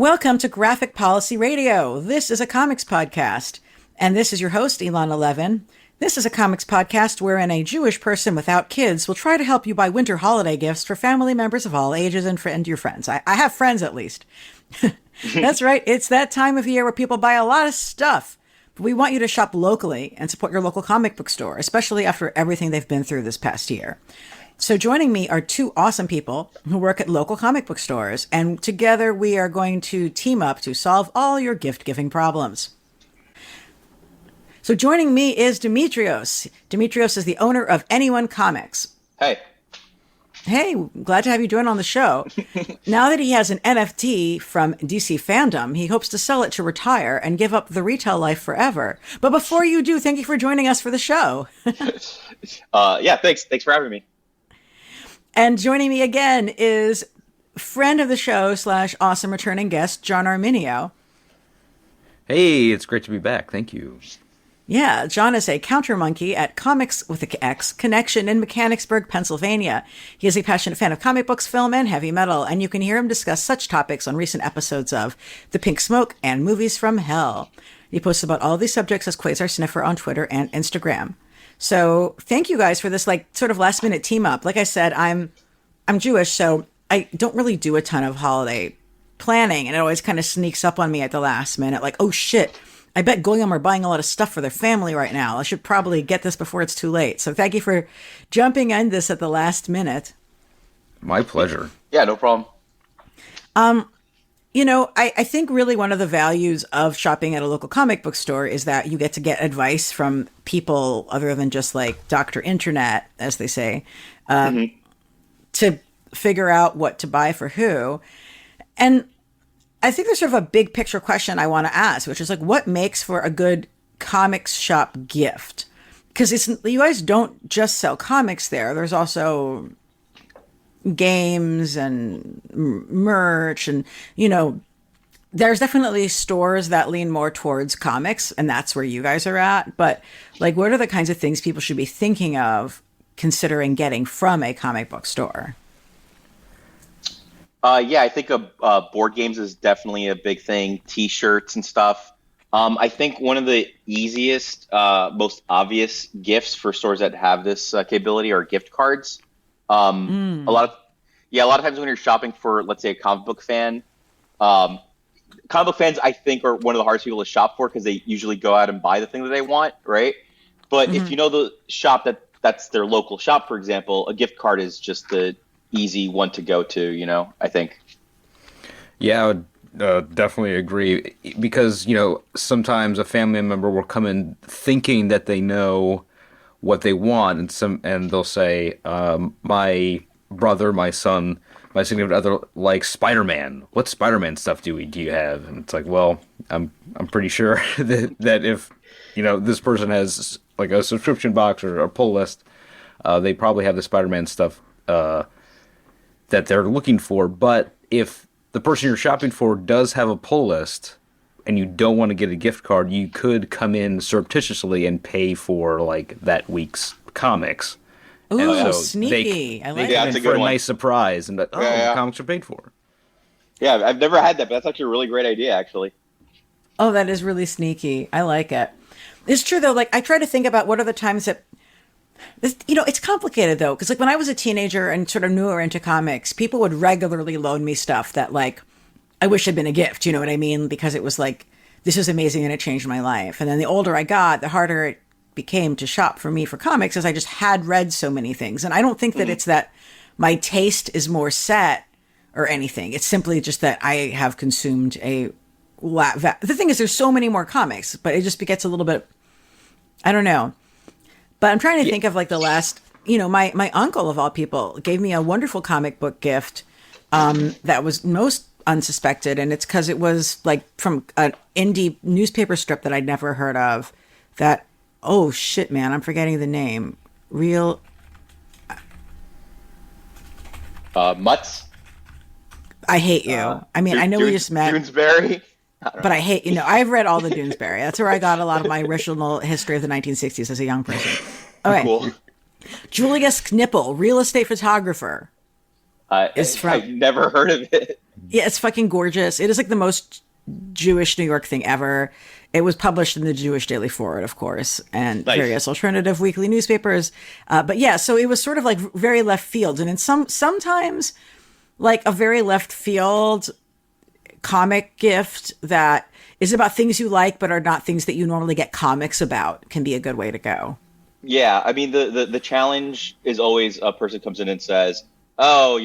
Welcome to Graphic Policy Radio. This is a comics podcast, and this is your host, Elon 11. This is a comics podcast wherein a Jewish person without kids will try to help you buy winter holiday gifts for family members of all ages and your friends. I have friends, at least. That's right. It's that time of year where people buy a lot of stuff. But we want you to shop locally and support your local comic book store, especially after everything they've been through this past year. So joining me are two awesome people who work at local comic book stores, and together we are going to team up to solve all your gift-giving problems. So joining me is Dimitrios. Dimitrios is the owner of Anyone Comics. Hey. Hey, glad to have you join on the show. Now that he has an NFT from DC Fandom, he hopes to sell it to retire and give up the retail life forever. But before you do, thank you for joining us for the show. Yeah, thanks. Thanks for having me. And joining me again is friend of the show / awesome returning guest, John Arminio. Hey, it's great to be back. Thank you. Yeah, John is a counter monkey at Comix with a X Connection in Mechanicsburg, Pennsylvania. He is a passionate fan of comic books, film, and heavy metal, and you can hear him discuss such topics on recent episodes of The Pink Smoke and Movies from Hell. He posts about all these subjects as Quasar Sniffer on Twitter and Instagram. So thank you guys for this sort of last minute team up. Like I said, I'm Jewish, so I don't really do a ton of holiday planning, and it always kind of sneaks up on me at the last minute. Like, oh shit, I bet Goyim are buying a lot of stuff for their family right now. I should probably get this before it's too late. So thank you for jumping on this at the last minute. My pleasure. Yeah, no problem. You know, I think really one of the values of shopping at a local comic book store is that you get to get advice from people other than just like Dr. Internet, as they say, to figure out what to buy for who. And I think there's sort of a big picture question I want to ask, which is like, what makes for a good comics shop gift? Because you guys don't just sell comics there. There's also games and merch, and there's definitely stores that lean more towards comics, and that's where you guys are at. But like, what are the kinds of things people should be thinking of considering getting from a comic book store? Yeah, I think board games is definitely a big thing. T-shirts and stuff. I think one of the easiest, most obvious gifts for stores that have this capability are gift cards. A lot of times when you're shopping for, let's say, a comic book fan, comic book fans, I think, are one of the hardest people to shop for because they usually go out and buy the thing that they want, right? But if you know the shop that's their local shop, for example, a gift card is just the easy one to go to, I think. Yeah, I would definitely agree, because, sometimes a family member will come in thinking that they know what they want, and they'll say, my brother, my son, my significant other likes Spider-Man. What Spider-Man stuff do you have? And it's like, well, I'm pretty sure that if this person has like a subscription box or a pull list, they probably have the Spider-Man stuff that they're looking for. But if the person you're shopping for does have a pull list and you don't want to get a gift card, you could come in surreptitiously and pay for like that week's comics. Ooh, so sneaky! I like they that. come in for a nice surprise, and the comics are paid for. Yeah, I've never had that, but that's actually a really great idea, actually. Oh, that is really sneaky. I like it. It's true though. Like, I try to think about what are the times that it's complicated though, because like when I was a teenager and sort of newer into comics, people would regularly loan me stuff that like I wish had been a gift. You know what I mean? Because it was like, this is amazing and it changed my life. And then the older I got, the harder it became to shop for me for comics, as I just had read so many things. And I don't think that it's that my taste is more set or anything. It's simply just that I have consumed the thing is, there's so many more comics, but it just gets a little bit, I don't know. But I'm trying to think of like the last, my uncle of all people gave me a wonderful comic book gift that was most unsuspected. And it's because it was like from an indie newspaper strip that I'd never heard of that, oh shit, man, I'm forgetting the name. Mutts? I hate you. I mean, I know we just met. Doonesbury? But I hate, I've read all the Doonesbury. That's where I got a lot of my original history of the 1960s as a young person. Okay. Cool. Julius Knipple, real estate photographer. I've never heard of it. Yeah, it's fucking gorgeous. It is like the most Jewish New York thing ever. It was published in the Jewish Daily Forward, of course, and Nice. various alternative weekly newspapers. But yeah, so it was sort of like very left field, and in sometimes like a very left field comic gift that is about things you like but are not things that you normally get comics about can be a good way to go. Yeah, I mean the challenge is always a person comes in and says, "Oh,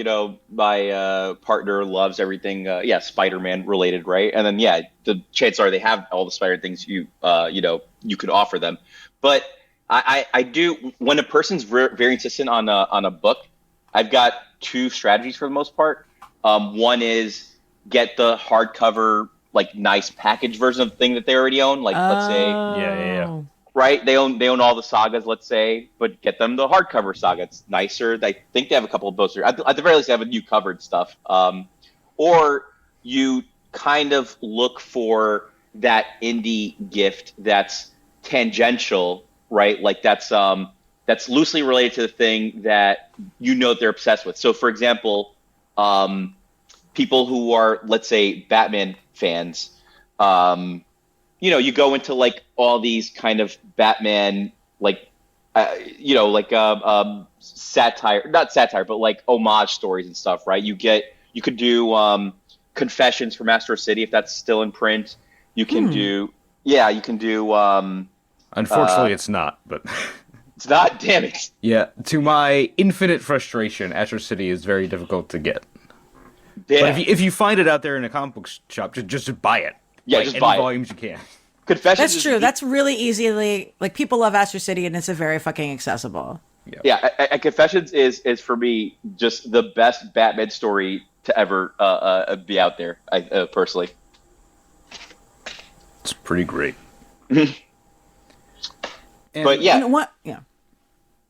my partner loves everything, Spider-Man related, right?" And then the chances are they have all the Spider things you could offer them. But I do when a person's very insistent on a book, I've got two strategies for the most part. One is get the hardcover like nice package version of the thing that they already own, like let's say. Yeah. Right, they own all the sagas, let's say, but get them the hardcover saga. It's nicer. I think they have a couple of posters. At the very least, they have a new covered stuff. Or you kind of look for that indie gift that's tangential, right? Like that's loosely related to the thing that they're obsessed with. So, for example, people who are, let's say, Batman fans. You go into like all these kind of Batman, like, satire, not satire, but like homage stories and stuff, right? You could do Confessions from Astro City if that's still in print. You can do. Unfortunately, it's not, but It's not. Damn it. yeah. To my infinite frustration, Astro City is very difficult to get. Damn. But if you find it out there in a comic book shop, just buy it. Yeah, like, just any buy it. volumes you can. Confessions. That's is- true. That's really easily, like, people love Astro City and it's a very fucking accessible. Yeah, Confessions is for me just the best Batman story to ever be out there. I personally. It's pretty great. But yeah, You know what? Yeah.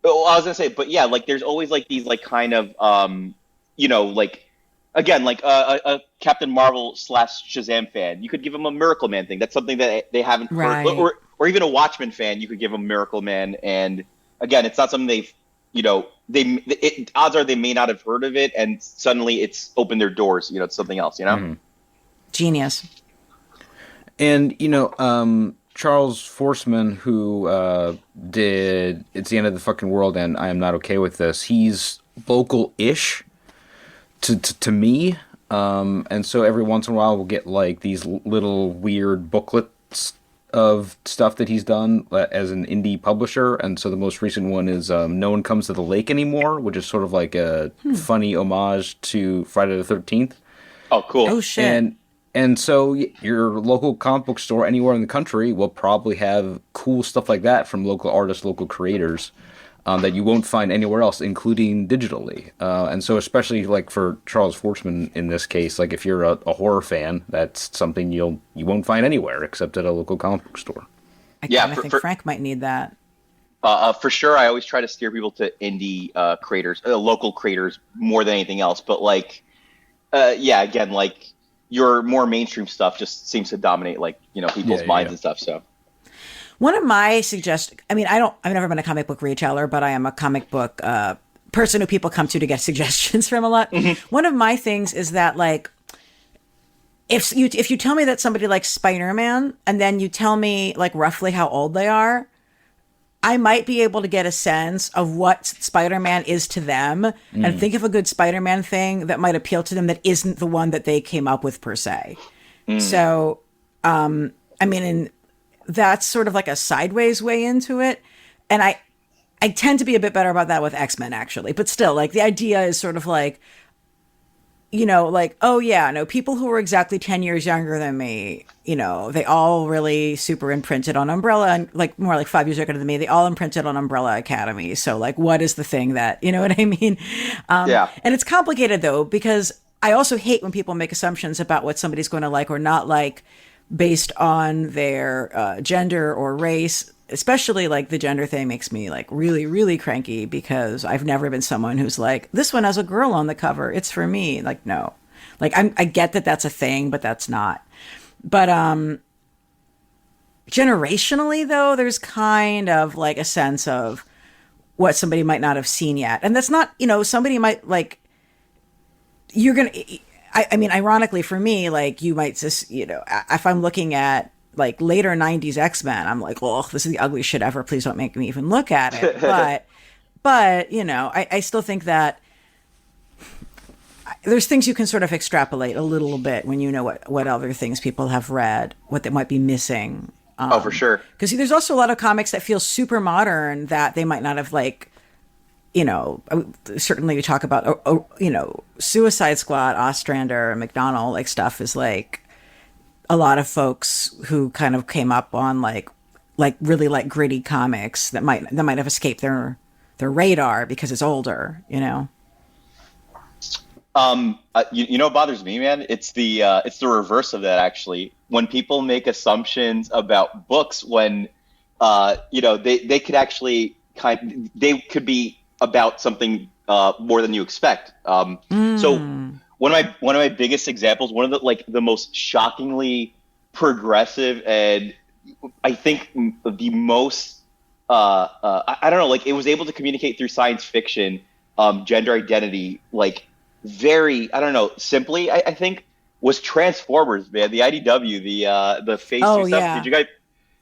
well, I was gonna say, but yeah, like there's always like these like kind of like again like a Captain Marvel / Shazam fan. You could give them a Miracle Man thing. That's something that they haven't Right. heard, or even a Watchmen fan. You could give them Miracle Man, and again, it's not something they've odds are they may not have heard of it, and suddenly it's opened their doors. It's something else. Genius. And, Charles Forsman, who did It's the End of the Fucking World and I Am Not Okay With This, he's local-ish to me. And so every once in a while we'll get, like, these little weird booklets of stuff that he's done as an indie publisher. And so the most recent one is No One Comes to the Lake Anymore, which is sort of like a funny homage to Friday the 13th. Oh, cool. Oh, shit. And so your local comic book store anywhere in the country will probably have cool stuff like that from local artists, local creators that you won't find anywhere else, including digitally. And so especially like for Charles Forsman in this case, like if you're a horror fan, that's something you won't find anywhere except at a local comic book store. I Yeah, kind of think Frank might need that. For sure, I always try to steer people to indie creators, local creators more than anything else. But like, again, like your more mainstream stuff just seems to dominate like people's minds and stuff. So One of my suggestions, I mean, I've never been a comic book retailer, but I am a comic book person who people come to get suggestions from a lot. One of my things is that, like, if you tell me that somebody likes Spider-Man and then you tell me like roughly how old they are, I might be able to get a sense of what Spider-Man is to them and think of a good Spider-Man thing that might appeal to them that isn't the one that they came up with per se. So, I mean, and that's sort of like a sideways way into it. And I tend to be a bit better about that with X-Men, actually. But still, like, the idea is sort of like, like, oh, yeah, no, people who are exactly 10 years younger than me, they all really super imprinted on Umbrella, and like more like 5 years younger than me, they all imprinted on Umbrella Academy. So, like, what is the thing that, you know what I mean? Yeah. And it's complicated, though, because I also hate when people make assumptions about what somebody's going to like or not like based on their gender or race. Especially like the gender thing makes me like really, really cranky because I've never been someone who's like, this one has a girl on the cover, it's for me. Like, no, like I get that that's a thing, but that's not. But generationally though, there's kind of like a sense of what somebody might not have seen yet. And that's not, somebody might like, I mean, ironically for me, like you might just, if I'm looking at like later 90s X-Men, I'm like, oh, this is the ugliest shit ever. Please don't make me even look at it. But, I still think that there's things you can sort of extrapolate a little bit when you know what other things people have read, what they might be missing. Oh, for sure. Because there's also a lot of comics that feel super modern that they might not have like, certainly we talk about, Suicide Squad, Ostrander, and McDonald, like stuff is like a lot of folks who kind of came up on like really like gritty comics that might have escaped their radar because it's older, What bothers me, man? It's the reverse of that, actually. When people make assumptions about books, when they could actually they could be about something more than you expect. So one of my biggest examples, one of the most shockingly progressive, and I think the most I don't know, like it was able to communicate through science fiction, gender identity, like very, I don't know, simply, I think, was Transformers, man. The IDW, the Phase 2 stuff. Yeah. Did you guys?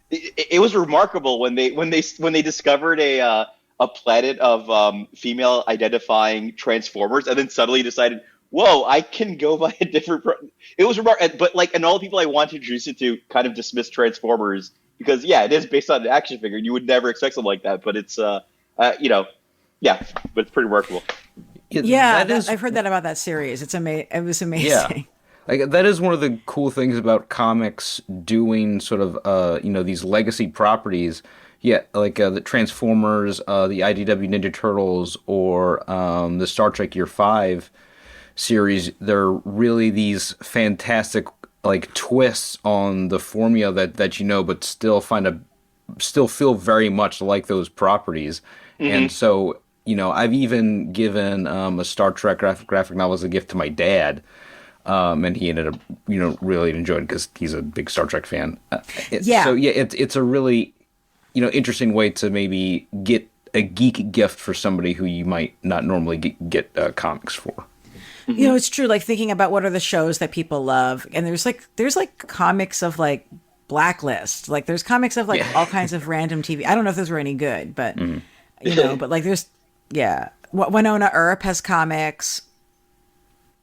It was remarkable when they discovered a planet of female identifying Transformers, and then suddenly decided, whoa, I can go by a different. It was remarkable, but and all the people I wanted to introduce it to kind of dismissed Transformers because it is based on an action figure. You would never expect something like that, but it's but it's pretty remarkable. I've heard that about that series. It was amazing. Yeah. Like that is one of the cool things about comics doing sort of these legacy properties. Yeah, like the Transformers, the IDW Ninja Turtles, or the Star Trek Year 5 series. They're really these fantastic like twists on the formula that but still feel very much like those properties. Mm-hmm. And so I've even given a Star Trek graphic novel as a gift to my dad. And he ended up, really enjoying it because he's a big Star Trek fan. So it's a really, interesting way to maybe get a geek gift for somebody who you might not normally get comics for. Mm-hmm. It's true. Like thinking about what are the shows that people love, and there's comics of like Blacklist. Like there's comics of like all kinds of random TV. I don't know if those were any good, but but like there's Winona Earp has comics.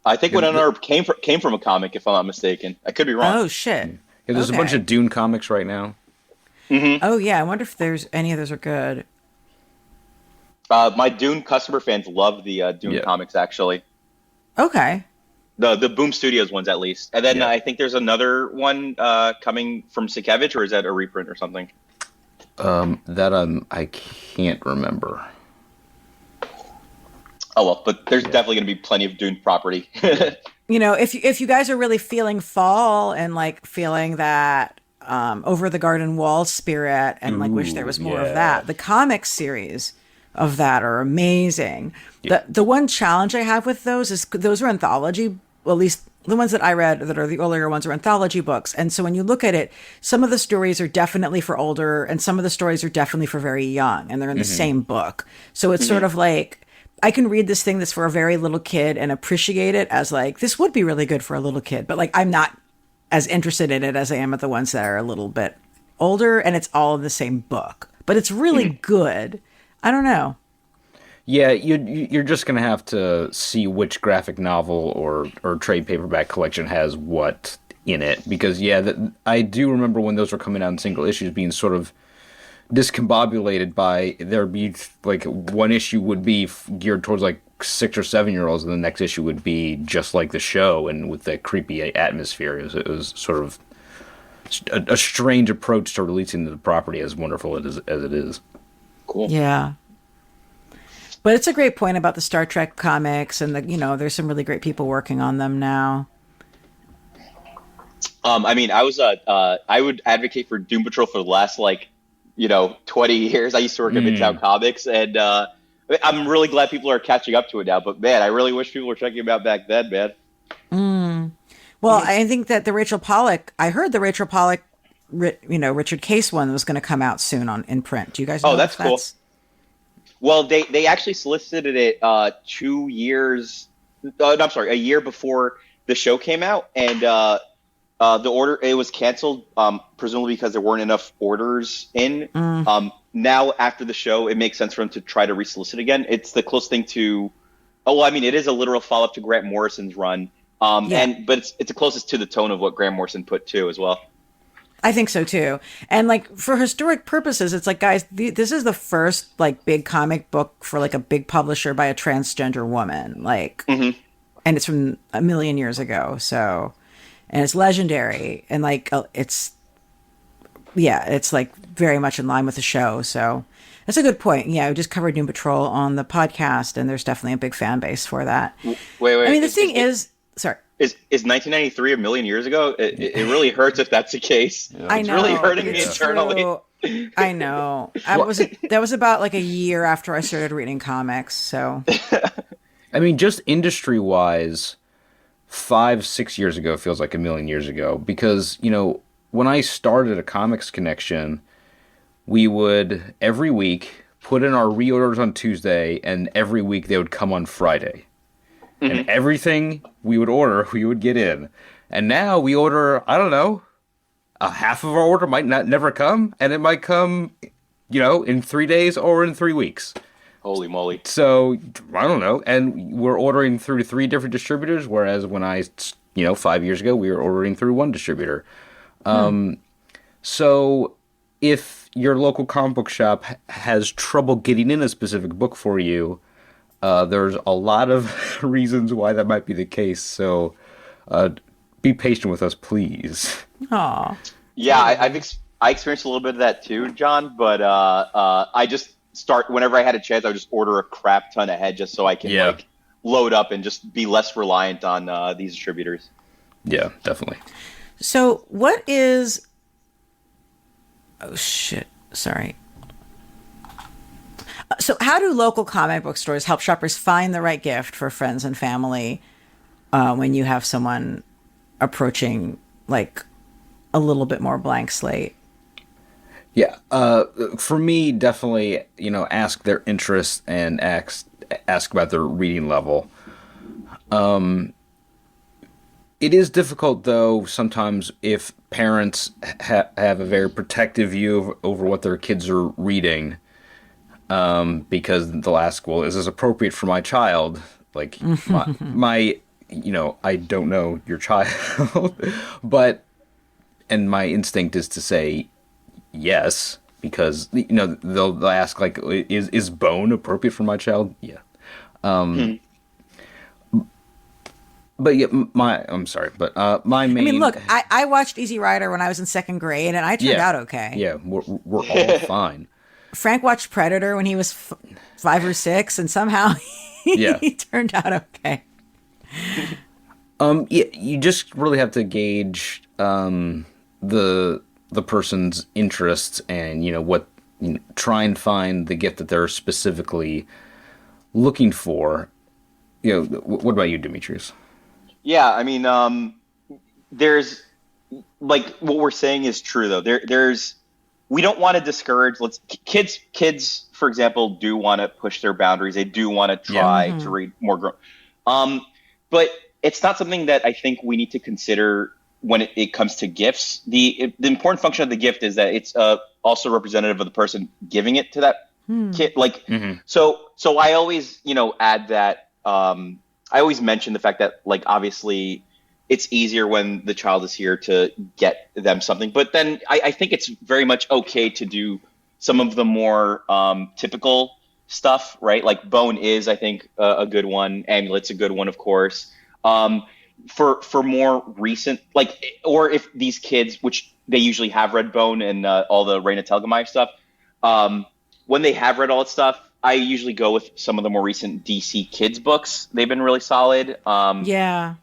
I think Winona Earp came from a comic, if I'm not mistaken. I could be wrong. Oh shit! Yeah, there's a bunch of Dune comics right now. Mm-hmm. Oh yeah, I wonder if there's any of those are good. My Dune customer fans love the Dune comics, actually. Okay. The Boom Studios ones, at least, and then I think there's another one coming from Sienkiewicz, or is that a reprint or something? That I can't remember. Oh well, but there's definitely going to be plenty of Dune property. If you guys are really feeling fall and like feeling that over the garden wall spirit and like wish there was more of that, the comic series of that are amazing. Yeah. The one challenge I have with those is those are anthology, well, at least the ones that I read that are the earlier ones are anthology books. And so when you look at it, some of the stories are definitely for older and some of the stories are definitely for very young, and they're in the same book. So it's sort of like, I can read this thing that's for a very little kid and appreciate it as like, this would be really good for a little kid, but like, I'm not as interested in it as I am at the ones that are a little bit older, and it's all in the same book, but it's really good. I don't know. Yeah, you're just going to have to see which graphic novel or trade paperback collection has what in it, because I do remember when those were coming out in single issues being sort of discombobulated by there'd be like one issue would be geared towards like 6 or 7 year olds and the next issue would be just like the show and with that creepy atmosphere. It was sort of a strange approach to releasing the property, as wonderful as it is. Cool. Yeah. But it's a great point about the Star Trek comics, and there's some really great people working on them now. I mean, I would advocate for Doom Patrol for the last 20 years. I used to work at Midtown Comics, and I'm really glad people are catching up to it now. But man, I really wish people were checking them out back then, man. Well, I think that I heard the Rachel Pollack, Richard Case one was going to come out soon in print. Do you guys know? Oh, that's cool. Well, they actually solicited it 2 years. I'm sorry, a year before the show came out, and the order it was canceled, presumably because there weren't enough orders in. Now after the show, it makes sense for them to try to resolicit again. It's the close thing to, it is a literal follow up to Grant Morrison's run, but it's the closest to the tone of what Grant Morrison put too as well. I think so too. And like for historic purposes, it's like, guys, this is the first like big comic book for like a big publisher by a transgender woman, like, and it's from a million years ago. So, and it's legendary, and like it's like very much in line with the show. So that's a good point. Yeah, we just covered Doom Patrol on the podcast, and there's definitely a big fan base for that. Wait. I mean, the thing is, sorry. Is 1993 a million years ago? It really hurts if that's the case. I know. It's really hurting me internally. I know. That was about like a year after I started reading comics. So, I mean, just industry-wise, 5-6 years ago feels like a million years ago, because when I started a Comix Connection, we would every week put in our reorders on Tuesday, and every week they would come on Friday. And everything we would order, we would get in. And now we order, I don't know, a half of our order might never come, and it might come, in 3 days or in 3 weeks. Holy moly. So, I don't know. And we're ordering through 3 different distributors, whereas when 5 years ago, we were ordering through 1 distributor. So if your local comic book shop has trouble getting in a specific book for you, there's a lot of reasons why that might be the case. So be patient with us, please. Aw. Yeah, I experienced a little bit of that too, John. But I just whenever I had a chance, I would just order a crap ton ahead just so I can load up and just be less reliant on these distributors. Yeah, definitely. So what is... Oh, shit. Sorry. So how do local comic book stores help shoppers find the right gift for friends and family when you have someone approaching like a little bit more blank slate? Yeah. For me, definitely, ask their interests and ask about their reading level. It is difficult, though, sometimes if parents have a very protective view over what their kids are reading, because they'll ask, well, is this appropriate for my child? Like, my I don't know your child, and my instinct is to say yes, because, they'll ask, like, is bone appropriate for my child? Yeah. But yeah, I'm sorry, but my main... I mean, look, I watched Easy Rider when I was in 2nd grade, and I turned out okay. Yeah, we're all fine. Frank watched Predator when he was 5 or 6, and somehow he turned out okay. Yeah, you just really have to gauge the person's interests, and what try and find the gift that they're specifically looking for. What about you, Dimitrios? Yeah, I mean, there's like what we're saying is true though. There's we don't want to discourage. Kids, for example, do want to push their boundaries. They do want to try to read more grown. But it's not something that I think we need to consider when it comes to gifts. The important function of the gift is that it's also representative of the person giving it to that kid. Like, so I always add that. I always mention the fact that, like, obviously it's easier when the child is here to get them something. But then I think it's very much okay to do some of the more typical stuff, right? Like Bone is, I think, a good one. Amulet's a good one, of course. For more recent, like, or if these kids, which they usually have read Bone and all the Raina Telgemeier stuff, when they have read all that stuff, I usually go with some of the more recent DC kids books. They've been really solid. Yeah.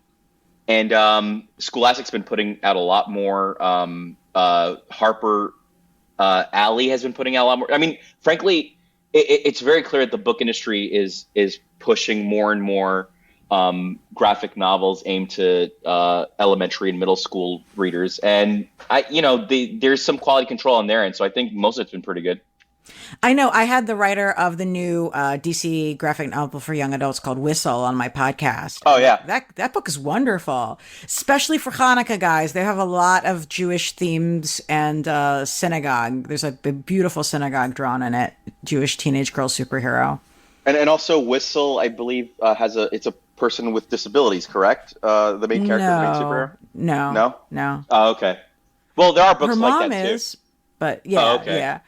And Scholastic's been putting out a lot more. Harper Alley has been putting out a lot more. I mean, frankly, it's very clear that the book industry is pushing more and more graphic novels aimed to elementary and middle school readers. And there's some quality control on their end. So I think most of it's been pretty good. I know. I had the writer of the new DC graphic novel for young adults called Whistle on my podcast. Oh And yeah. that book is wonderful, especially for Hanukkah, guys. They have a lot of Jewish themes and synagogue. There's a beautiful synagogue drawn in it. Jewish teenage girl superhero. And also Whistle, I believe, it's a person with disabilities, correct? The main character, the main superhero. No. No. Oh, okay. Well, there are books Her like mom that too. is, but yeah, Oh, okay. yeah.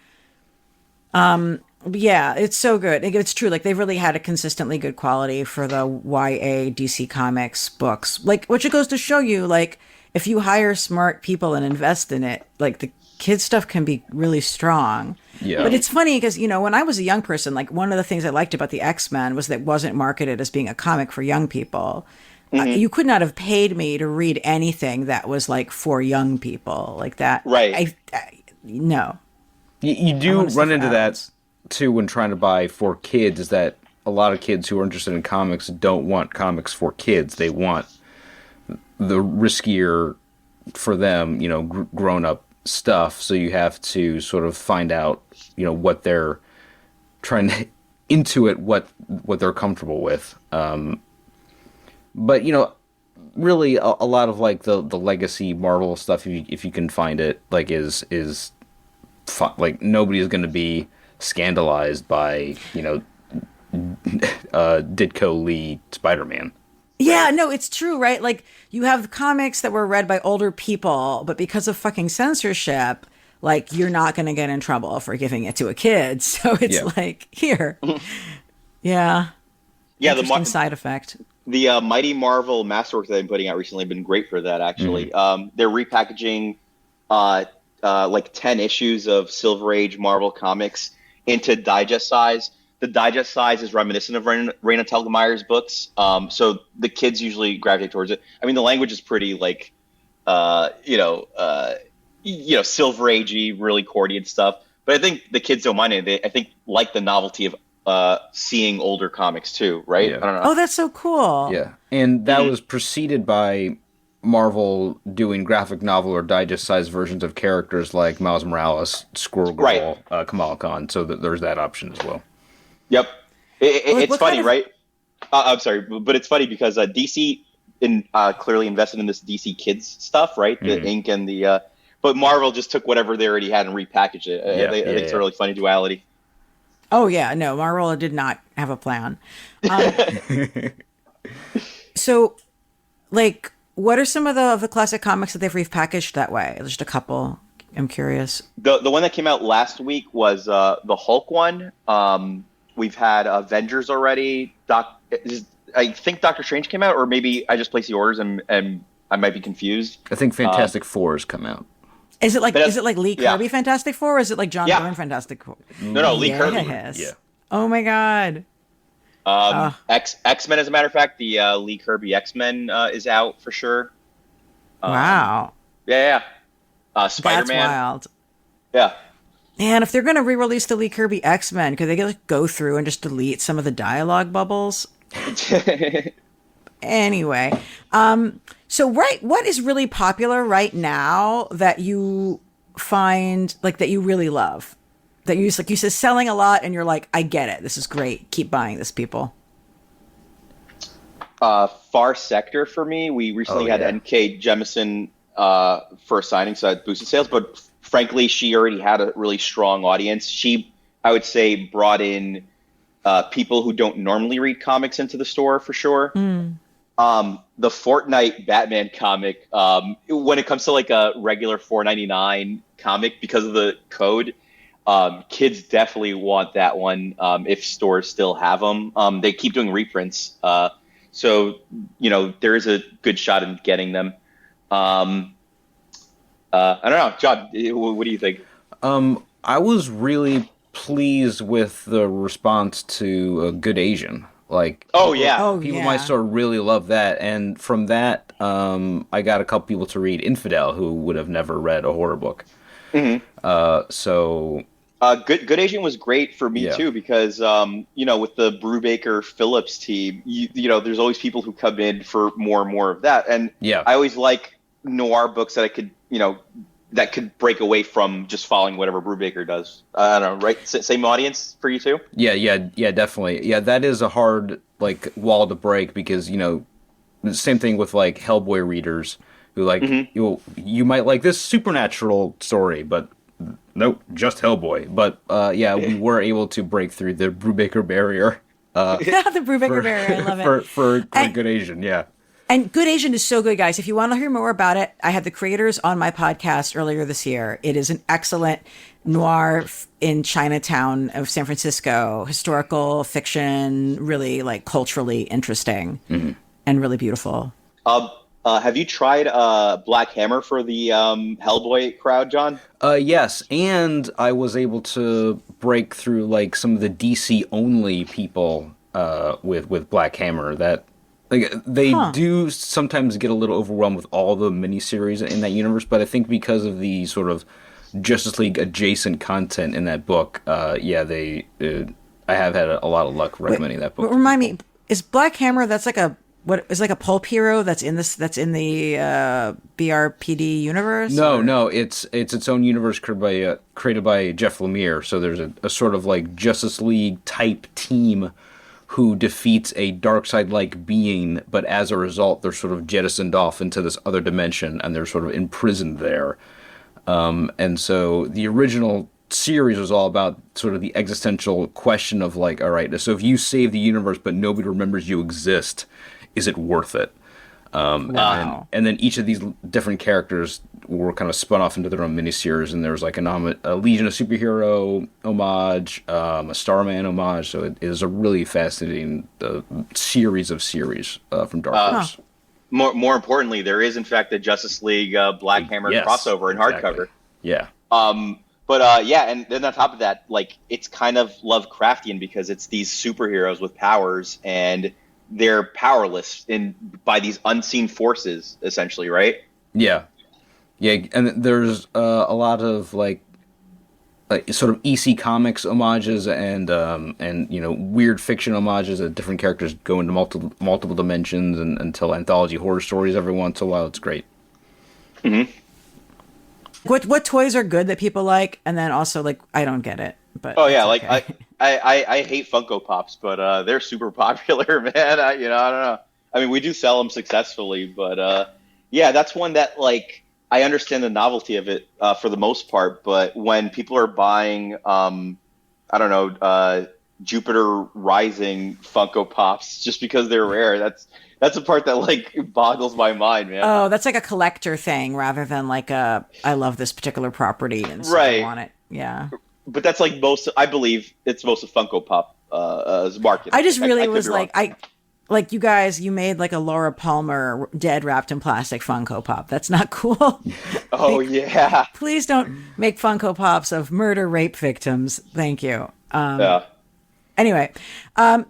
Yeah, it's so good. It's true. Like, they've really had a consistently good quality for the YA DC Comics books. Like, which it goes to show you, like, if you hire smart people and invest in it, like, the kid stuff can be really strong. Yeah. But it's funny because, when I was a young person, like, one of the things I liked about the X-Men was that it wasn't marketed as being a comic for young people. You could not have paid me to read anything that was, like, for young people like that. Right. No. You I do wanna see run for into adults. that too when trying to buy for kids, is that a lot of kids who are interested in comics don't want comics for kids. They want the riskier for them, grown up stuff. So you have to sort of find out, what they're trying to intuit what they're comfortable with. But really a lot of like the legacy Marvel stuff, if you can find it, like is like nobody is going to be scandalized by Ditko Lee Spider-Man. Yeah, no, it's true, right? Like, you have comics that were read by older people, but because of fucking censorship, like, you're not going to get in trouble for giving it to a kid. So it's like, here. Yeah. Yeah, Interesting side effect. The Mighty Marvel Masterworks that they've been putting out recently have been great for that, actually. They're repackaging like 10 issues of Silver Age Marvel comics into digest size. The digest size is reminiscent of Raina Telgemeier's books, so the kids usually gravitate towards it. I mean, the language is pretty like, Silver Agey, really corny and stuff. But I think the kids don't mind it. They, I think, like the novelty of seeing older comics too, right? Yeah. I don't know. Oh, that's so cool. Yeah, and that was preceded by Marvel doing graphic novel or digest-sized versions of characters like Miles Morales, Squirrel Girl, Kamala Khan. So there's that option as well. Yep. It's what funny, kind of- right? I'm sorry, but it's funny because DC clearly invested in this DC Kids stuff, right? The ink and the... but Marvel just took whatever they already had and repackaged it. I think it's a really funny duality. Oh, yeah, no, Marvel did not have a plan. So, like, what are some of the classic comics that they've repackaged that way? Just a couple. I'm curious. The one that came out last week was the Hulk one. We've had Avengers already. I think Doctor Strange came out, or maybe I just placed the orders and I might be confused. I think Fantastic Four has come out. Is it like Lee Kirby Yeah. Fantastic Four, or is it like John Yeah. Byrne Fantastic Four? No, Lee Kirby. Yes. Yeah. Oh my God. X-Men, as a matter of fact, the Lee Kirby X-Men is out for sure. Wow. Yeah. That's Spider-Man. wild. Yeah. Man, if they're going to re-release the Lee Kirby X-Men, could they like go through and just delete some of the dialogue bubbles? Anyway, so what is really popular right now that you find like that you really love? That you like you said selling a lot and you're like, I get it. This is great. Keep buying this, people. Far Sector for me. We recently had N.K. Jemisin for a signing, so that boosted sales. But frankly, she already had a really strong audience. She, I would say, brought in people who don't normally read comics into the store for sure. The Fortnite Batman comic, when it comes to like a regular $4.99 comic, because of the code, kids definitely want that one if stores still have them. They keep doing reprints. So, there is a good shot in getting them. I don't know. John, what do you think? I was really pleased with the response to Good Asian. Like, people might sort of really love that. And from that, I got a couple people to read Infidel who would have never read a horror book. Good Asian was great for me too, because with the Brubaker Phillips team, there's always people who come in for more and more of that, and I always like noir books that I could that could break away from just following whatever Brubaker does. I don't know, right? Same audience for you too? Yeah, definitely. Yeah, that is a hard like wall to break because the same thing with like Hellboy readers who like you might like this supernatural story, but nope, just Hellboy. But we were able to break through the Brubaker barrier. The Brubaker barrier, I love it. For Good Asian, yeah. And Good Asian is so good, guys. If you want to hear more about it, I had the creators on my podcast earlier this year. It is an excellent noir in Chinatown of San Francisco, historical fiction, really like culturally interesting and really beautiful. Have you tried Black Hammer for the Hellboy crowd, John? Yes, and I was able to break through like some of the DC only people with Black Hammer. That like they do sometimes get a little overwhelmed with all the miniseries in that universe, but I think because of the sort of Justice League adjacent content in that book, I have had a lot of luck recommending that book. Remind me, is Black Hammer that's like a what is like a pulp hero that's in the BRPD universe? No, it's its own universe created by Jeff Lemire. So there's a sort of like Justice League type team who defeats a Darkseid-like being, but as a result, they're sort of jettisoned off into this other dimension, and they're sort of imprisoned there. And so the original series was all about sort of the existential question of like, all right, so if you save the universe but nobody remembers you exist, is it worth it? Wow. And then each of these different characters were kind of spun off into their own miniseries, and there was like a Legion of Superhero homage, a Starman homage. So it is a really fascinating series of series from Dark Horse. More importantly, there is in fact a Justice League Black Hammer crossover in hardcover. Yeah. And then on top of that, like it's kind of Lovecraftian because it's these superheroes with powers and they're powerless by these unseen forces, essentially, right? Yeah, and there's a lot of like sort of EC Comics homages and weird fiction homages that different characters go into multiple dimensions and tell anthology horror stories every once in a while. It's great. Mm-hmm. What toys are good that people like, and then also like I don't get it. But like okay. I hate Funko Pops, but they're super popular, man. I don't know. I mean, we do sell them successfully, but that's one that like I understand the novelty of it for the most part. But when people are buying, Jupiter Rising Funko Pops just because they're rare, that's a part that like boggles my mind, man. Oh, that's like a collector thing rather than like I love this particular property and so I want it. Yeah. But that's like I believe it's most of Funko Pop market. I just really was like, you guys, you made like a Laura Palmer dead wrapped in plastic Funko Pop. That's not cool. Oh, yeah. Please don't make Funko Pops of murder rape victims. Thank you. Anyway, I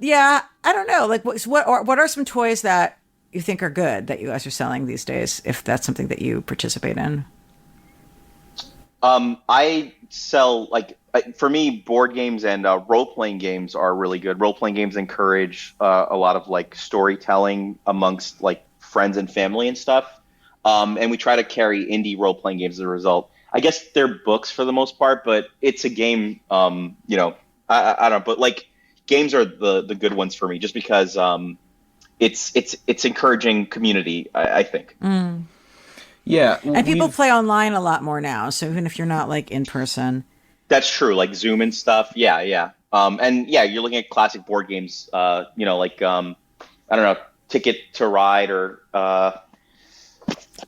don't know. Like, what are some toys that you think are good that you guys are selling these days, if that's something that you participate in? I sell for me, board games and role-playing games are really good. Role-playing games encourage a lot of like storytelling amongst like friends and family and stuff. And we try to carry indie role-playing games as a result. I guess they're books for the most part, but it's a game. I don't know, but like games are the good ones for me, just because it's encouraging community. I think. Mm. Yeah, and people play online a lot more now. So even if you're not like in person. That's true, like Zoom and stuff. Yeah. You're looking at classic board games. I don't know, Ticket to Ride or.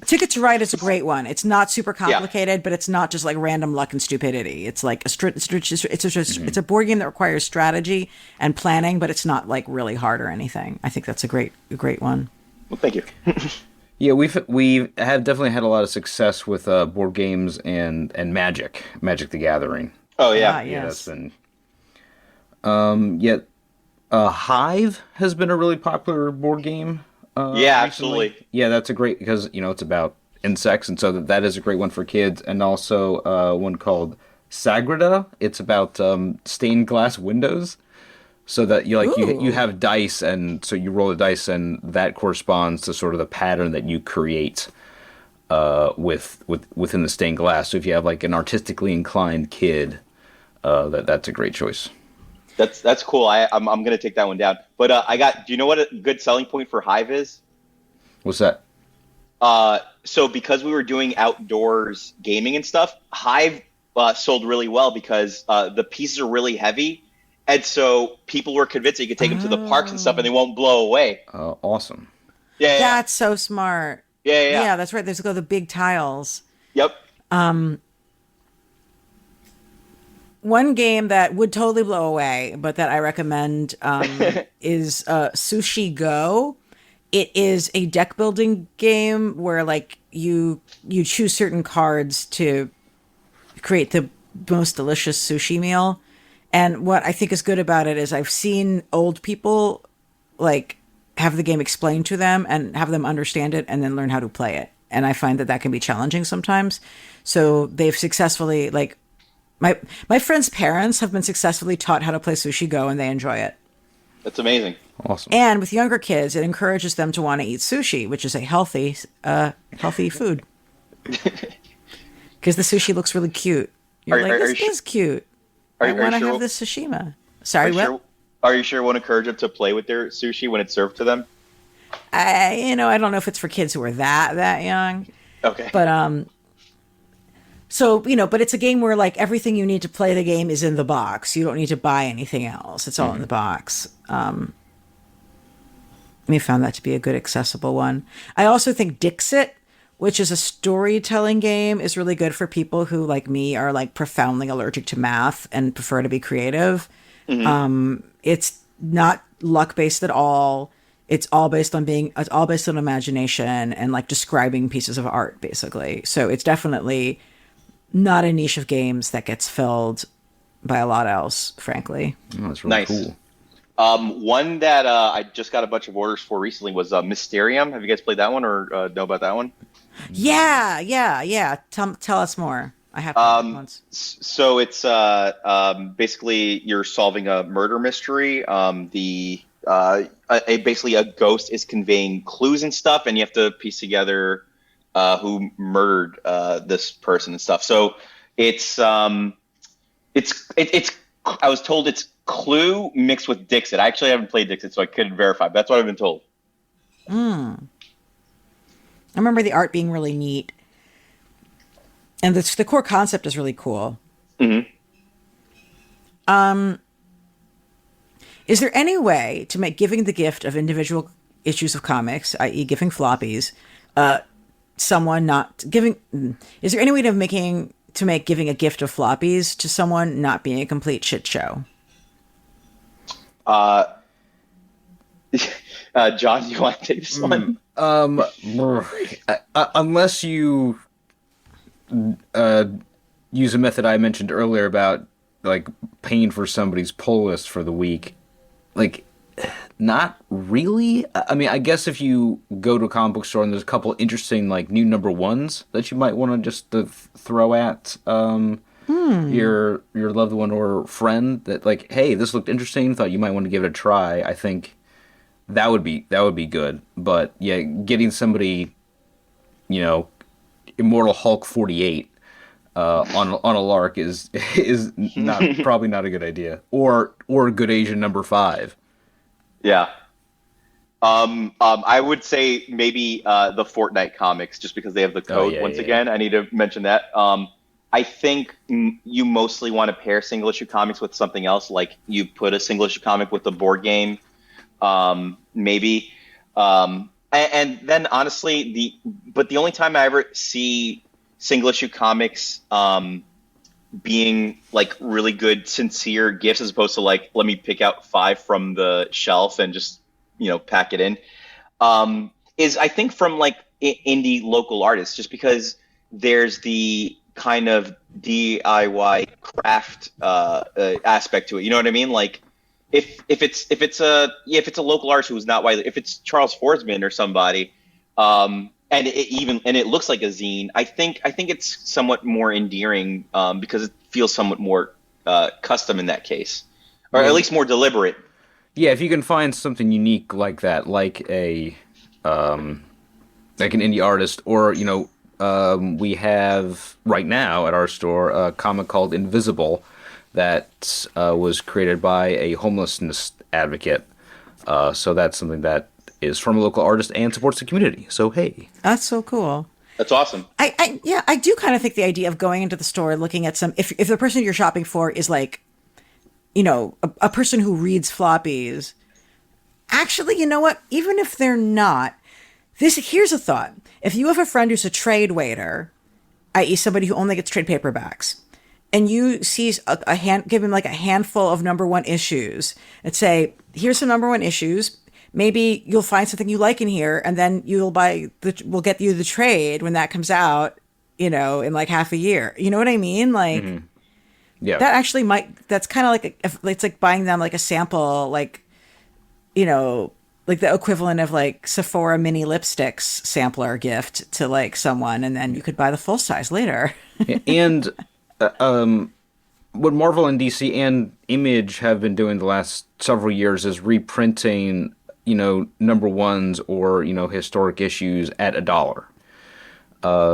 Ticket to Ride is a great one. It's not super complicated, but it's not just like random luck and stupidity. It's like it's a board game that requires strategy and planning, but it's not like really hard or anything. I think that's a great one. Well, thank you. Yeah, we have definitely had a lot of success with board games and Magic the Gathering. Oh yeah, yes. That's been. Hive has been a really popular board game. Recently. Absolutely. Yeah, that's a great because it's about insects, and so that is a great one for kids. And also one called Sagrada. It's about stained glass windows. So that you have dice, and so you roll the dice, and that corresponds to sort of the pattern that you create. within the stained glass. So if you have like an artistically inclined kid, that's a great choice. That's cool. I'm gonna take that one down. But do you know what a good selling point for Hive is? What's that? So because we were doing outdoors gaming and stuff, Hive sold really well because the pieces are really heavy, and so people were convinced that you could take them to the parks and stuff, and they won't blow away. Awesome. Yeah, That's so smart. Yeah. Yeah, that's right. There's the big tiles. Yep. One game that would totally blow away, but that I recommend is Sushi Go. It is a deck building game where like you choose certain cards to create the most delicious sushi meal. And what I think is good about it is I've seen old people like have the game explained to them and have them understand it and then learn how to play it. And I find that can be challenging sometimes. So they've successfully like my friends' parents have been successfully taught how to play Sushi Go, and they enjoy it. That's amazing. Awesome. And with younger kids, it encourages them to want to eat sushi, which is a healthy food. Because the sushi looks really cute. This is cute. I want to have this sashimi. Sorry, what? Are you sure you won't encourage them to play with their sushi when it's served to them? I don't know if it's for kids who are that young. Okay. But so, but it's a game where like everything you need to play the game is in the box. You don't need to buy anything else. It's all in the box. We found that to be a good accessible one. I also think Dixit, which is a storytelling game, is really good for people who, like me, are like profoundly allergic to math and prefer to be creative. Mm-hmm. It's not luck based at all. It's all based on imagination and like describing pieces of art, basically. So it's definitely not a niche of games that gets filled by a lot else, frankly. Oh, that's really nice. Cool. One that I just got a bunch of orders for recently was Mysterium. Have you guys played that one or know about that one? Yeah. Tell us more. I have played it once. So it's basically you're solving a murder mystery. Basically a ghost is conveying clues and stuff, and you have to piece together who murdered this person and stuff. So it's I was told it's Clue mixed with Dixit. I actually haven't played Dixit, so I couldn't verify. But that's what I've been told. I remember the art being really neat, and the core concept is really cool. Mm-hmm. Is there any way to make giving the gift of individual issues of comics, i.e., giving floppies, someone not giving? Is there any way to make giving a gift of floppies to someone not being a complete shit show? John, do you want to take this one? Unless you use a method I mentioned earlier about like paying for somebody's pull list for the week, like not really. I mean, I guess if you go to a comic book store and there's a couple interesting like new number ones that you might want to just throw at your loved one or friend, that like, hey, this looked interesting, thought you might want to give it a try. I think that would be good. But yeah, getting somebody, Immortal Hulk 48 on a lark is not probably not a good idea, or Good Asian number 5. Yeah. I would say maybe the Fortnite comics, just because they have the code. Again, I need to mention that. I think you mostly want to pair single issue comics with something else, like you put a single issue comic with a board game, maybe. And then honestly, the only time I ever see single issue comics being like really good, sincere gifts, as opposed to like, let me pick out 5 from the shelf and just, pack it in, is I think from like indie local artists, just because there's the kind of DIY craft aspect to it. You know what I mean? Like if it's a local artist who's not widely, if it's Charles Forsman or somebody, and it looks like a zine, I think it's somewhat more endearing because it feels somewhat more custom in that case, or at least more deliberate. Yeah, if you can find something unique like that, like an indie artist, or we have right now at our store a comic called Invisible that was created by a homelessness advocate. So that's something that is from a local artist and supports the community. So hey, That's so cool. That's awesome. I do kind of think the idea of going into the store, looking at some, if the person you're shopping for is like, a person who reads floppies, actually, you know what? Even if they're not, here's a thought. If you have a friend who's a trade waiter, i.e. somebody who only gets trade paperbacks, and you see give him like a handful of number one issues and say, here's some number one issues. Maybe you'll find something you like in here, and then we'll get you the trade when that comes out, in like half a year. You know what I mean? Like, yeah, that actually that's kind of like, it's like buying them like a sample, like, like the equivalent of like Sephora mini lipsticks sampler gift to like someone, and then you could buy the full size later. And what Marvel and DC and Image have been doing the last several years is reprinting, number ones or, historic issues at $1.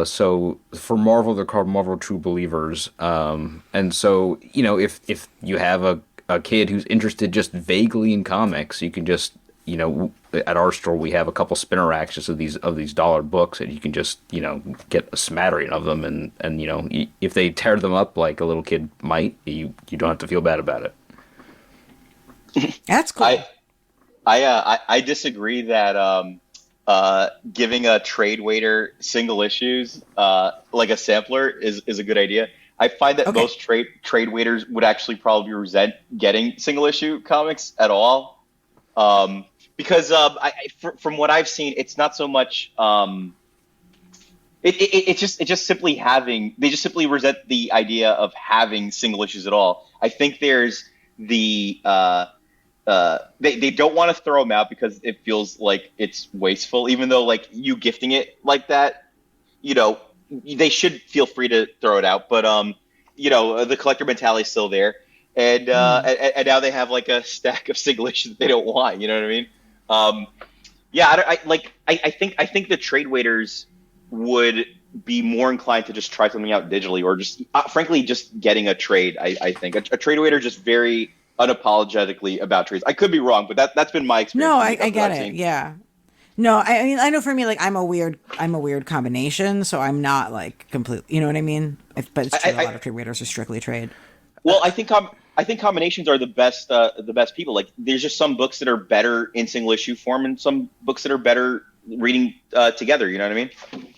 So for Marvel, they're called Marvel True Believers. And so, if you have a kid who's interested just vaguely in comics, you can just, at our store, we have a couple spinner racks just of these dollar books, and you can just, get a smattering of them. And if they tear them up like a little kid might, you don't have to feel bad about it. That's cool. I disagree that giving a trade waiter single issues like a sampler is a good idea. I find that most trade waiters would actually probably resent getting single issue comics at all, because from what I've seen, it's not so much. It's just simply they just simply resent the idea of having single issues at all. I think there's the they don't want to throw them out because it feels like it's wasteful, even though like you gifting it like that, they should feel free to throw it out. But the collector mentality is still there, and now they have like a stack of single issues that they don't want. You know what I mean? I think the trade waiters would be more inclined to just try something out digitally, or just frankly just getting a trade. I think a trade waiter just very unapologetically about trades. I could be wrong, but that's been my experience. No, I get it. Yeah. No, I mean, I know for me, like I'm a weird combination, so I'm not like complete. You know what I mean? But it's true. A lot of trade waiters are strictly trade. Well, I think combinations are the best people. Like, there's just some books that are better in single issue form, and some books that are better reading together. You know what I mean?